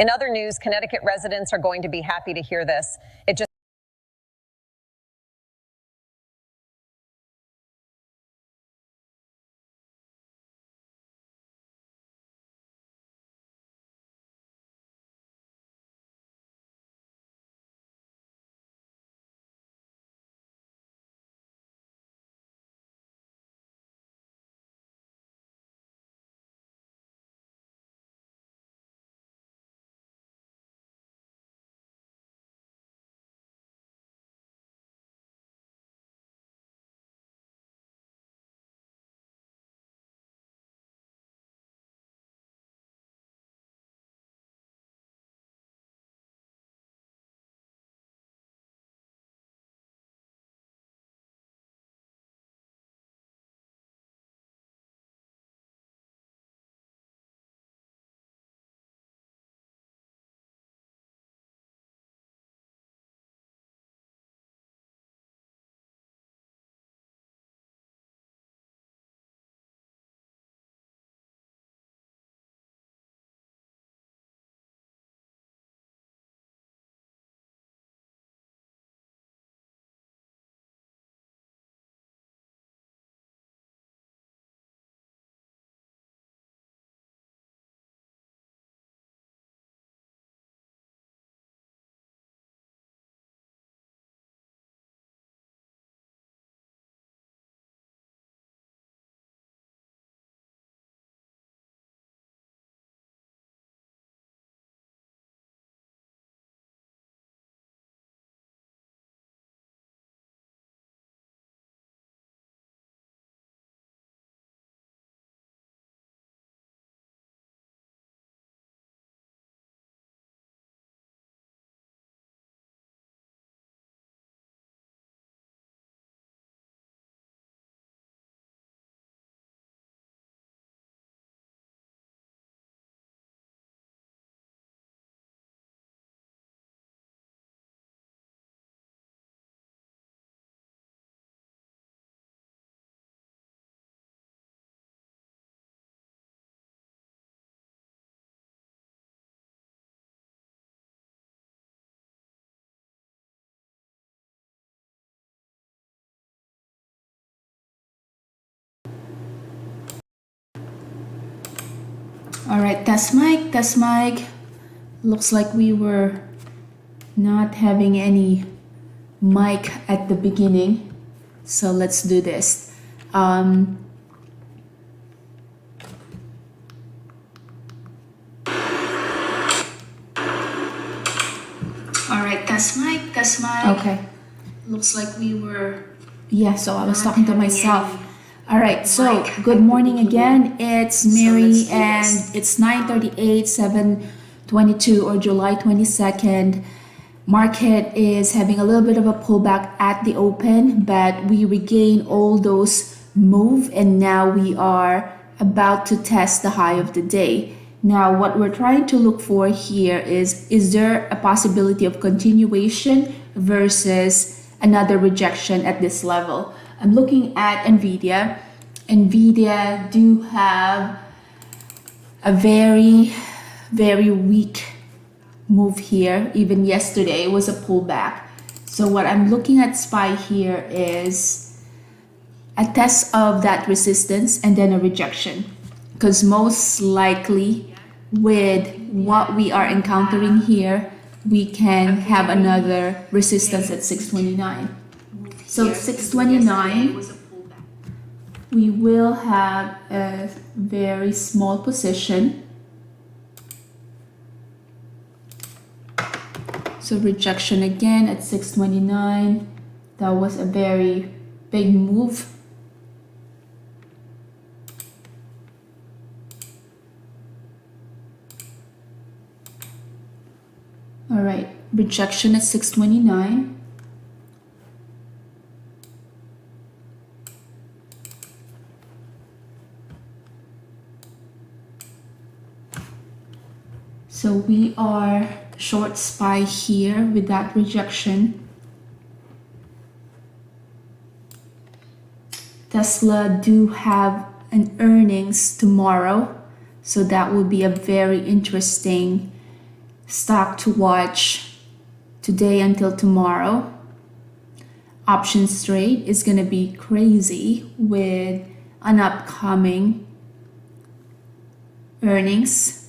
In other news, Connecticut residents are going to be happy to hear this. It just All right, test mic, test mic. Looks like we were not having any mic at the beginning. So let's do this. All right, test mic, test mic. Okay. Looks like we were... Yeah, so I was talking to myself. All right, so good morning again. It's Mary and it's 9:38, 7/22 or July 22nd. Market is having a little bit of a pullback at the open, but we regain all those move and now we are about to test the high of the day. Now what we're trying to look for here is there a possibility of continuation versus another rejection at this level? I'm looking at NVIDIA. NVIDIA do have a very, very weak move here. Even yesterday it was a pullback. So what I'm looking at SPY here is a test of that resistance and then a rejection. Because most likely with what we are encountering here, we can have another resistance at 629. So 629, we will have a very small position. So rejection again at 629. That was a very big move. All right, rejection at 629. So we are short SPY here with that rejection. Tesla do have an earnings tomorrow, so that will be a very interesting stock to watch today until tomorrow. Options trade is going to be crazy with an upcoming earnings.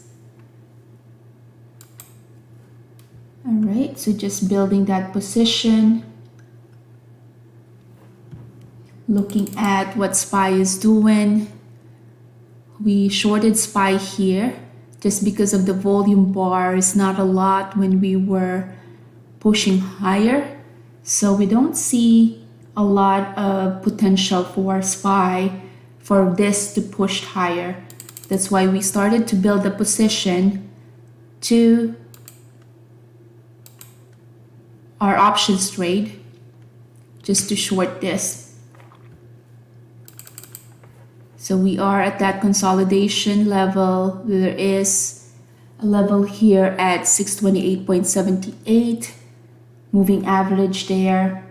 All right, so just building that position. Looking at what SPY is doing. We shorted SPY here just because of the volume bar is not a lot when we were pushing higher. So we don't see a lot of potential for SPY for this to push higher. That's why we started to build a position to our options trade just to short this. So we are at that consolidation level. There is a level here at 628.78, moving average there.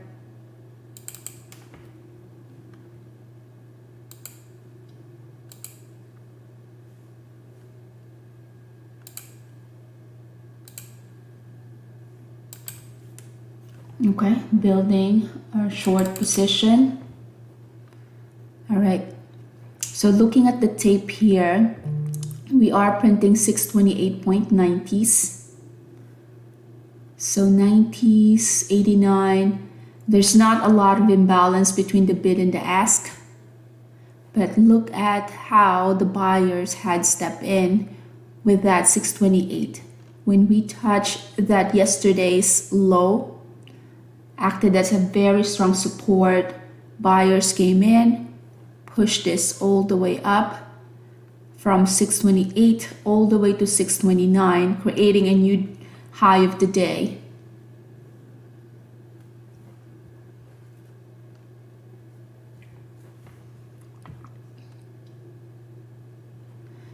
Okay, building our short position. All right, so looking at the tape here, we are printing 628.90s. So 90s, 89. There's not a lot of imbalance between the bid and the ask. But look at how the buyers had stepped in with that 628. When we touched that yesterday's low, acted as a very strong support. Buyers came in, pushed this all the way up from 628 all the way to 629, creating a new high of the day.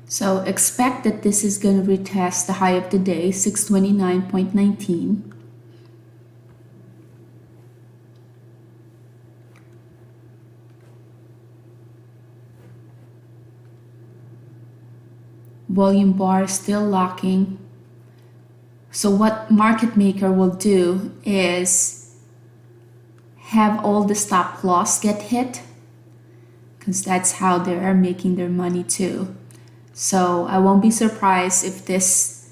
So expect that this is going to retest the high of the day, 629.19. Volume bar is still locking. So what market maker will do is have all the stop loss get hit, because that's how they are making their money too. So I won't be surprised if this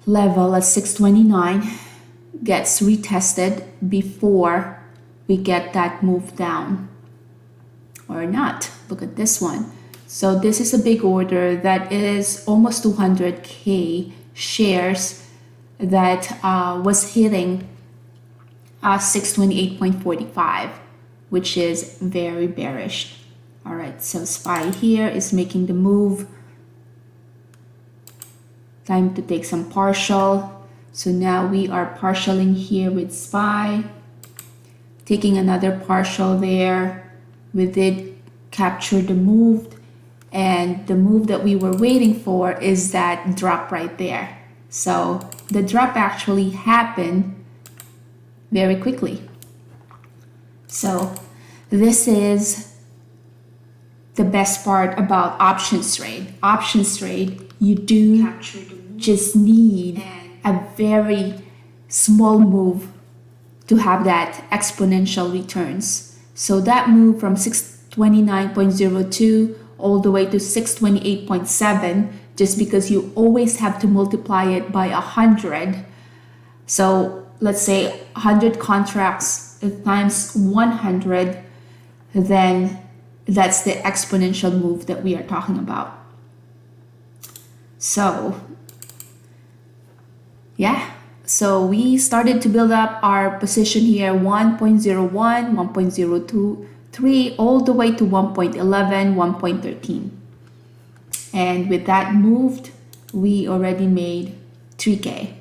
level at 629 gets retested before we get that move down or not. Look at this one. So this is a big order that is almost 200K shares that was hitting 628.45, which is very bearish. All right, so SPY here is making the move. Time to take some partial. So now we are partialing here with SPY, taking another partial there. We did capture the move, and the move that we were waiting for is that drop right there. So the drop actually happened very quickly. So this is the best part about options trade. Options trade, you do just need a very small move to have that exponential returns. So that move from 629.02 all the way to 628.7, just because you always have to multiply it by 100. So let's say 100 contracts times 100, then that's the exponential move that we are talking about. So yeah, so we started to build up our position here, 1.01, 1.023, all the way to 1.11, 1.13. And with that moved, we already made 3K.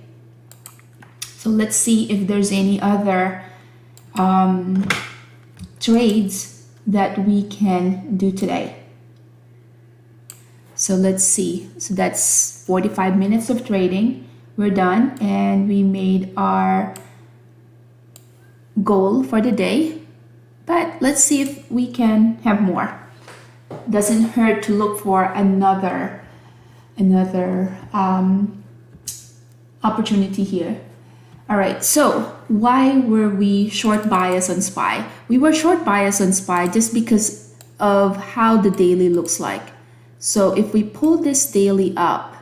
So let's see if there's any other trades that we can do today. So let's see. So that's 45 minutes of trading. We're done, and we made our goal for the day. But let's see if we can have more. Doesn't hurt to look for another opportunity here. All right, so why were we short bias on SPY? We were short bias on SPY just because of how the daily looks like. So if we pull this daily up,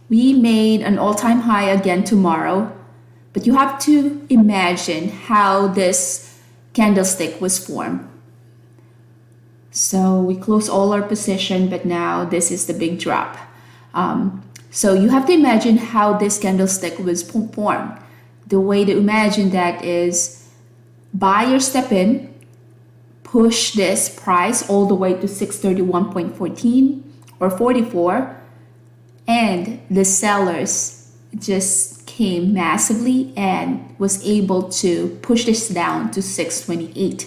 we made an all-time high again tomorrow, but you have to imagine how this candlestick was formed. So we closed all our position, but now this is the big drop. So you have to imagine how this candlestick was formed. The way to imagine that is buy or step in, push this price all the way to 631.14 or 44, and the sellers just came massively and was able to push this down to 628.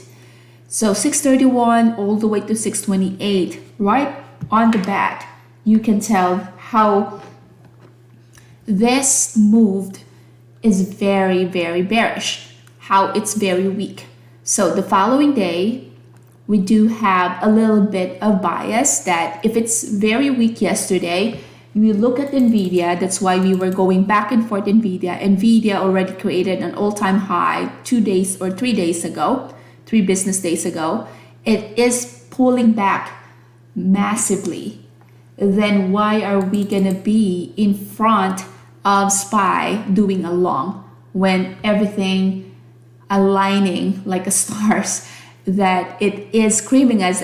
So 631 all the way to 628, right on the bat, you can tell how this moved is very, very bearish, how it's very weak. So the following day, we do have a little bit of bias that if it's very weak yesterday, we look at NVIDIA, that's why we were going back and forth NVIDIA. NVIDIA already created an all-time high 2 days or 3 days ago, 3 business days ago. It is pulling back massively. Then why are we gonna be in front of SPY doing a long when everything aligning like a stars, that it is screaming at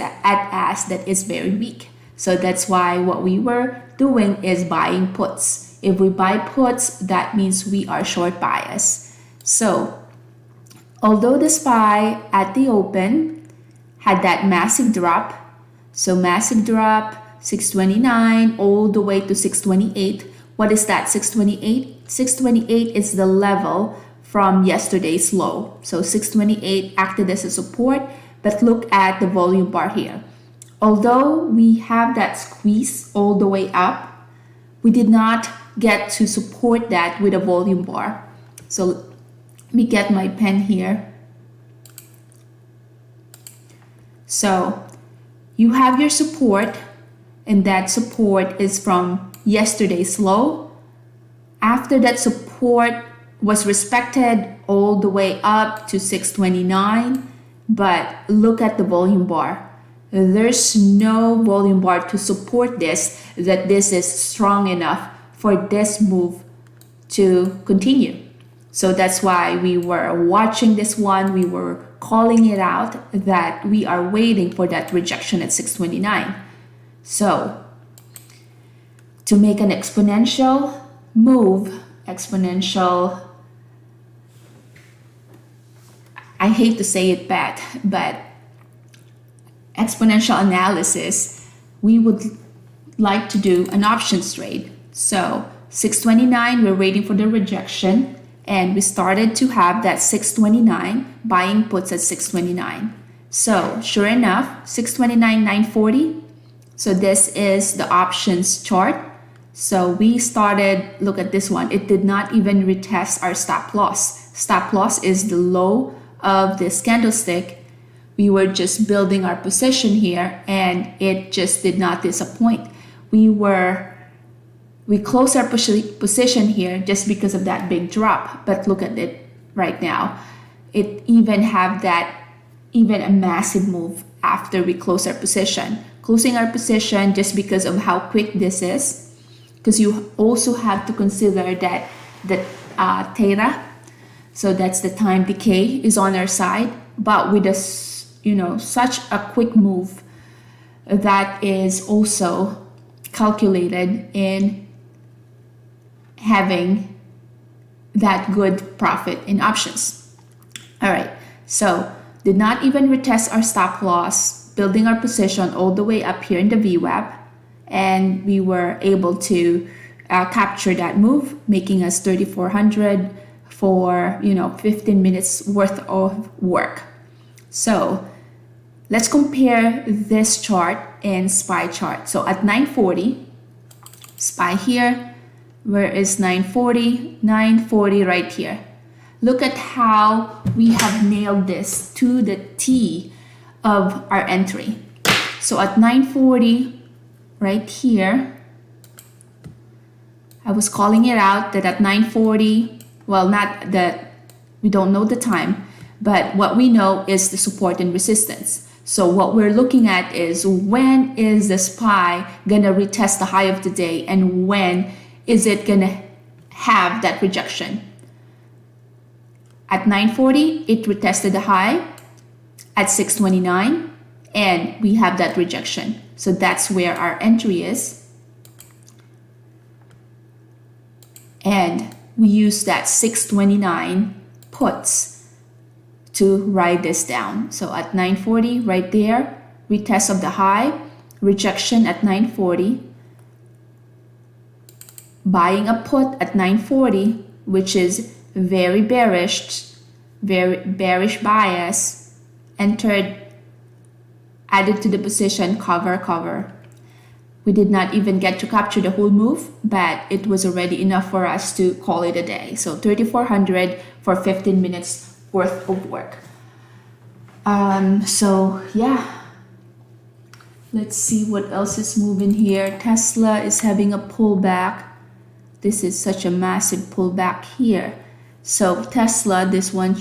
us that is very weak? So that's why what we were doing is buying puts. If we buy puts, that means we are short bias. So although the SPY at the open had that massive drop, so massive drop, 629 all the way to 628. What is that 628? 628 is the level from yesterday's low. So 628 acted as a support, but look at the volume bar here. Although we have that squeeze all the way up, we did not get to support that with a volume bar. So let me get my pen here. So you have your support, and that support is from yesterday's low. After that support was respected all the way up to 629, but look at the volume bar. there's no volume bar to support this, that this is strong enough for this move to continue. So that's why we were watching this one. We were calling it out that we are waiting for that rejection at 629. So to make an exponential move, I hate to say it bad, but exponential analysis, we would like to do an options trade. So 629, we're waiting for the rejection, and we started to have that 629 buying puts at 629. So sure enough, 629, 940. So this is the options chart. So we started, look at this one. It did not even retest our stop loss. Stop loss is the low of this candlestick. We were just building our position here, and it just did not disappoint. We closed our position here just because of that big drop. But look at it right now. It even a massive move after we close our position. Closing our position just because of how quick this is. Because you also have to consider that the theta, so that's the time decay, is on our side. But with such a quick move, that is also calculated in having that good profit in options. All right, so did not even retest our stop loss, building our position all the way up here in the VWAP, and we were able to capture that move, making us 3,400 for 15 minutes worth of work. So let's compare this chart in SPY chart. So at 940, SPY here, where is 940? 940 right here. Look at how we have nailed this to the T of our entry. So at 940 right here, I was calling it out that at 940, well, not that we don't know the time, but what we know is the support and resistance. So what we're looking at is, when is the SPY gonna retest the high of the day, and when is it gonna have that rejection? At 940, it retested the high at 629, and we have that rejection. So that's where our entry is. And we use that 629 puts to ride this down. So at 940, right there, retest of the high, rejection at 940, buying a put at 940, which is very bearish bias, entered, added to the position, cover. We did not even get to capture the whole move, but it was already enough for us to call it a day. So 3,400 for 15 minutes worth of work. So yeah, let's see what else is moving here. Tesla is having a pullback. This is such a massive pullback here. So Tesla, this one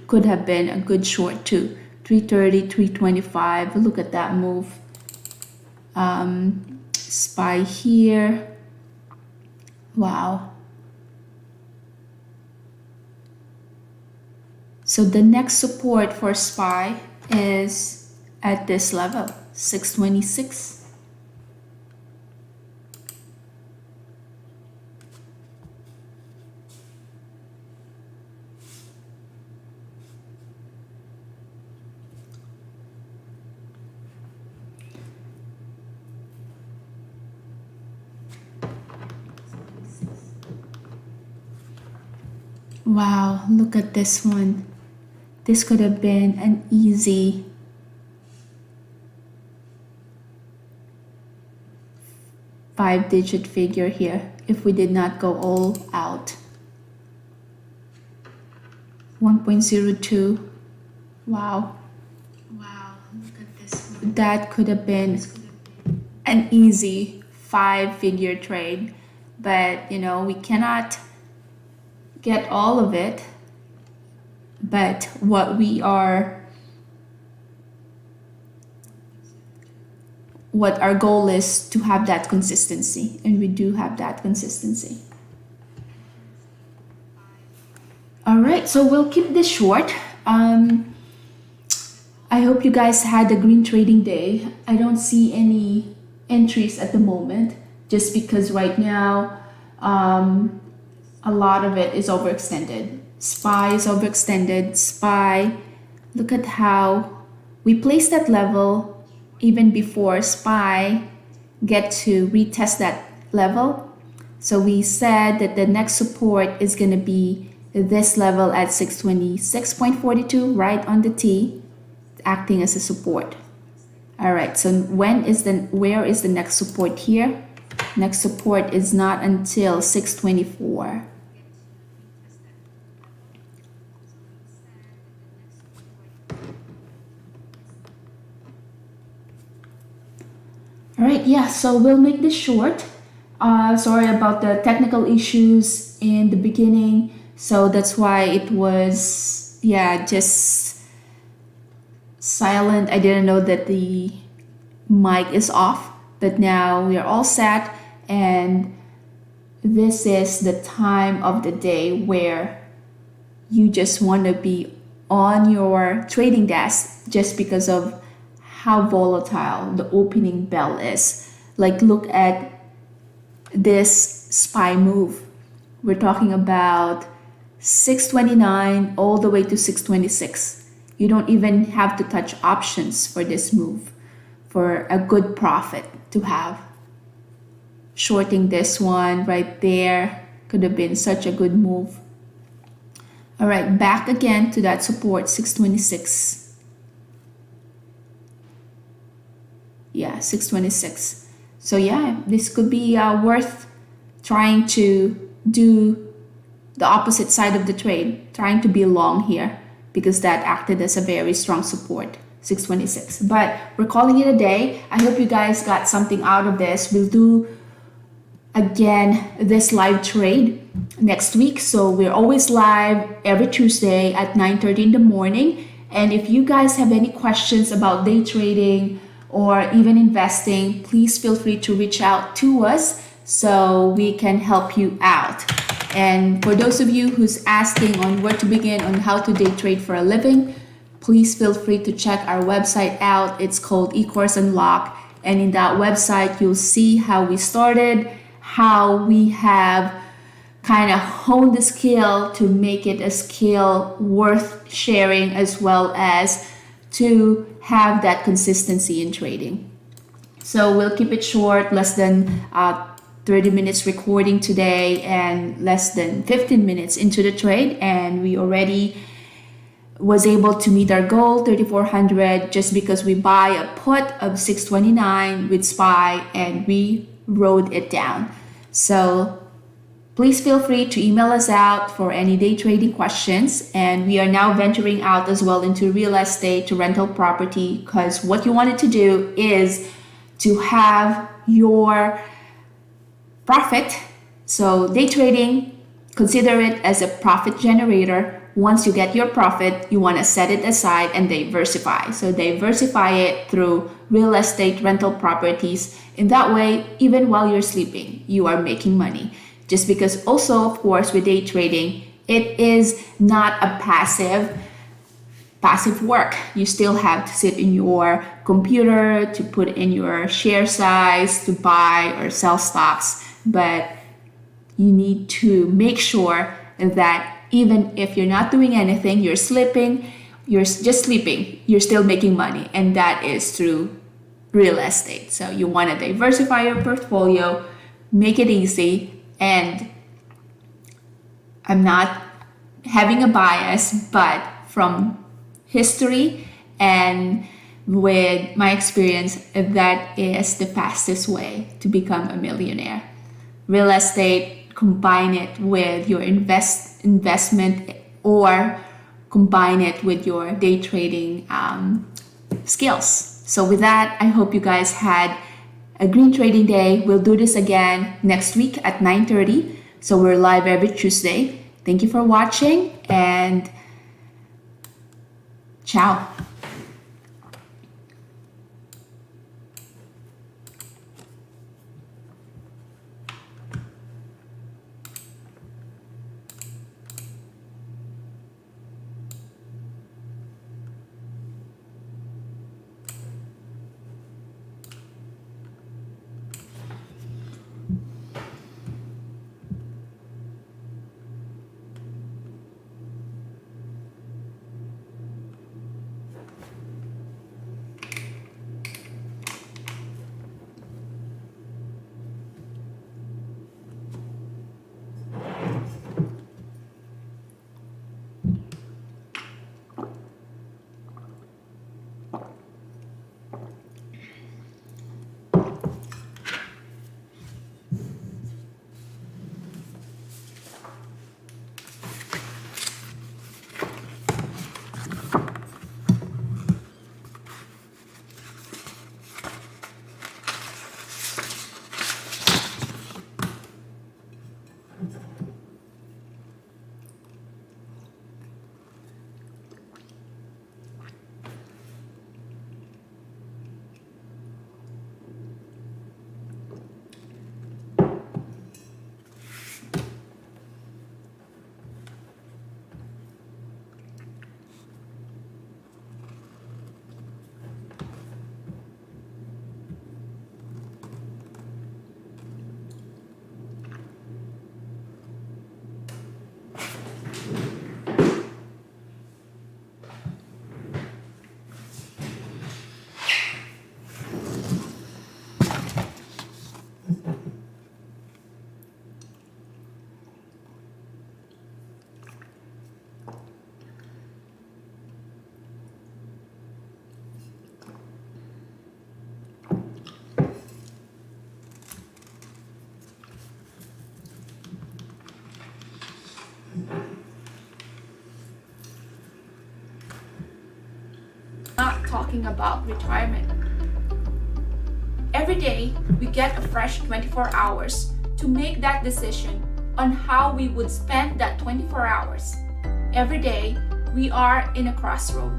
could have been a good short too. 330, 325. Look at that move. SPY here. Wow. So the next support for SPY is at this level, 626. Wow, look at this one. This could have been an easy five-digit figure here if we did not go all out. 1.02. Wow. Wow, look at this one. That could have been an easy five-figure trade, but we cannot get all of it. But what we are what our goal is to have that consistency, and we do have that consistency. All right, so we'll keep this short. I hope you guys had a green trading day. I don't see any entries at the moment, just because right now a lot of it is overextended. SPY is overextended. SPY, look at how we placed that level even before SPY get to retest that level. So we said that the next support is going to be this level at 626.42, right on the T, acting as a support. All right, so where is the next support here? Next support is not until 624. All right, yeah, so we'll make this short. Sorry about the technical issues in the beginning. So that's why it was, just silent. I didn't know that the mic is off, but now we are all set. And this is the time of the day where you just want to be on your trading desk just because of how volatile the opening bell is. Like, look at this SPY move. We're talking about 629 all the way to 626. You don't even have to touch options for this move for a good profit to have. Shorting this one right there could have been such a good move. All right, back again to that support, 626. Yeah, 626. So yeah, this could be worth trying to do the opposite side of the trade, trying to be long here, because that acted as a very strong support, 626. But we're calling it a day. I hope you guys got something out of this. We'll do again this live trade next week. So we're always live every Tuesday at 9:30 in the morning. And if you guys have any questions about day trading or even investing, please feel free to reach out to us so we can help you out. And for those of you who's asking on where to begin on how to day trade for a living, please feel free to check our website out. It's called eCourse Unlock. And in that website, you'll see how we started, how we have kind of honed the skill to make it a skill worth sharing, as well as to have that consistency in trading. So we'll keep it short, less than 30 minutes recording today and less than 15 minutes into the trade, and we already was able to meet our goal, 3,400, just because we buy a put of 629 with SPY and we rode it down. So please feel free to email us out for any day trading questions. And we are now venturing out as well into real estate, to rental property, because what you wanted to do is to have your profit. So day trading, consider it as a profit generator. Once you get your profit, you want to set it aside and diversify. So diversify it through real estate, rental properties. In that way, even while you're sleeping, you are making money. Just because also, of course, with day trading, it is not a passive work. You still have to sit in your computer to put in your share size to buy or sell stocks. But you need to make sure that even if you're not doing anything, you're sleeping, you're just sleeping, you're still making money. And that is through real estate. So you want to diversify your portfolio, make it easy. And I'm not having a bias, but from history and with my experience, that is the fastest way to become a millionaire. Real estate, combine it with your investment, or combine it with your day trading skills. So with that, I hope you guys had a green trading day. We'll do this again next week at 9:30. So we're live every Tuesday. Thank you for watching, and ciao. Not talking about retirement. Every day, we get a fresh 24 hours to make that decision on how we would spend that 24 hours. Every day, we are in a crossroad.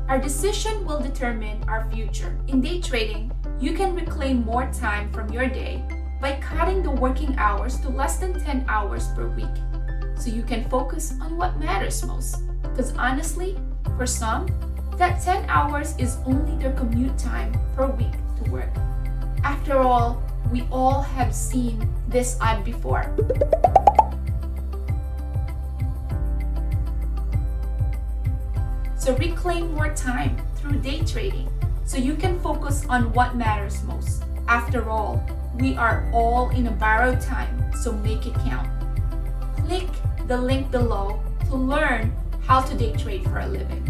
Our decision will determine our future. In day trading, you can reclaim more time from your day by cutting the working hours to less than 10 hours per week, so you can focus on what matters most. Because honestly, for some, that 10 hours is only their commute time per week to work. After all, we all have seen this ad before. So reclaim more time through day trading so you can focus on what matters most. After all, we are all in a borrowed time, so make it count. Click the link below to learn how to day trade for a living.